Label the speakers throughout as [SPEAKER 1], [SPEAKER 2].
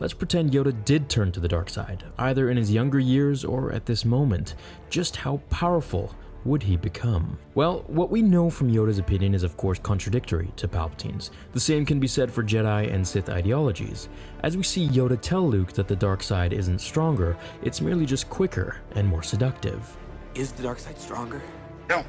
[SPEAKER 1] Let's pretend Yoda did turn to the dark side, either in his younger years or at this moment. Just how powerful would he become? Well, what we know from Yoda's opinion is of course contradictory to Palpatine's. The same can be said for Jedi and Sith ideologies. As we see Yoda tell Luke that the dark side isn't stronger, it's merely just quicker and more seductive.
[SPEAKER 2] Is the dark side stronger?
[SPEAKER 3] No.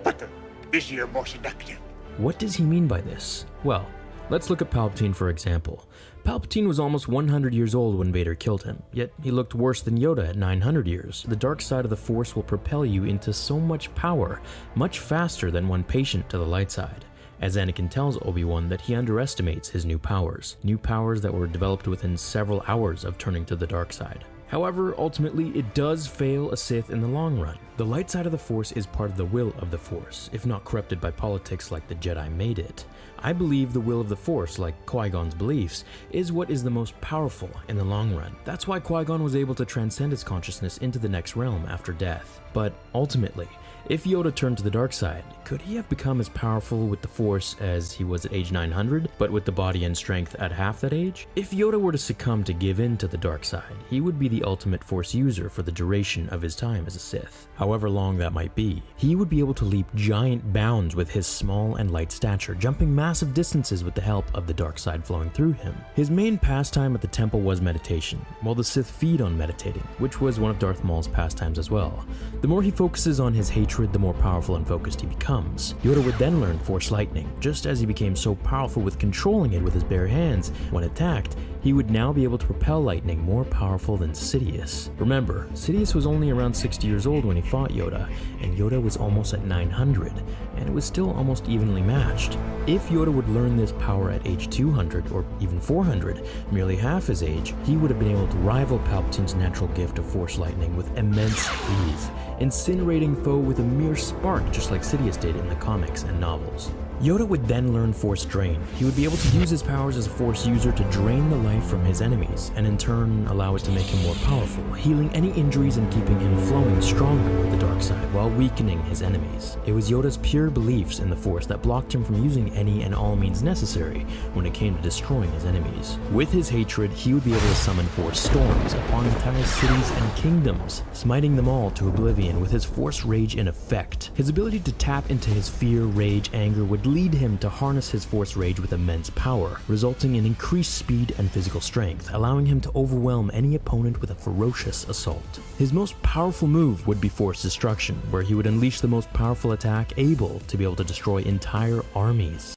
[SPEAKER 3] But easier, more seductive.
[SPEAKER 1] What does he mean by this? Well, let's look at Palpatine for example. Palpatine was almost 100 years old when Vader killed him, yet he looked worse than Yoda at 900 years. The dark side of the Force will propel you into so much power, much faster than one patient to the light side. As Anakin tells Obi-Wan that he underestimates his new powers that were developed within several hours of turning to the dark side. However, ultimately, it does fail a Sith in the long run. The light side of the Force is part of the will of the Force, if not corrupted by politics like the Jedi made it. I believe the will of the Force, like Qui-Gon's beliefs, is what is the most powerful in the long run. That's why Qui-Gon was able to transcend his consciousness into the next realm after death. But ultimately, if Yoda turned to the dark side, could he have become as powerful with the Force as he was at age 900, but with the body and strength at half that age? If Yoda were to succumb to give in to the dark side, he would be the ultimate Force user for the duration of his time as a Sith. However long that might be, he would be able to leap giant bounds with his small and light stature, jumping massive distances with the help of the dark side flowing through him. His main pastime at the temple was meditation, while the Sith feed on meditating, which was one of Darth Maul's pastimes as well. The more he focuses on his hatred, the more powerful and focused he becomes. Yoda would then learn Force Lightning. Just as he became so powerful with controlling it with his bare hands when attacked, he would now be able to propel lightning more powerful than Sidious. Remember, Sidious was only around 60 years old when he fought Yoda, and Yoda was almost at 900, and it was still almost evenly matched. If Yoda would learn this power at age 200 or even 400, merely half his age, he would have been able to rival Palpatine's natural gift of Force Lightning with immense ease, incinerating foe with a mere spark just like Sidious did in the comics and novels. Yoda would then learn Force Drain. He would be able to use his powers as a Force user to drain the life from his enemies, and in turn allow it to make him more powerful, healing any injuries and keeping him flowing stronger with the dark side while weakening his enemies. It was Yoda's pure beliefs in the Force that blocked him from using any and all means necessary when it came to destroying his enemies. With his hatred, he would be able to summon Force storms upon entire cities and kingdoms, smiting them all to oblivion with his Force rage in effect. His ability to tap into his fear, rage, anger would lead him to harness his Force rage with immense power, resulting in increased speed and physical strength, allowing him to overwhelm any opponent with a ferocious assault. His most powerful move would be Force Destruction, where he would unleash the most powerful attack able to be able to destroy entire armies.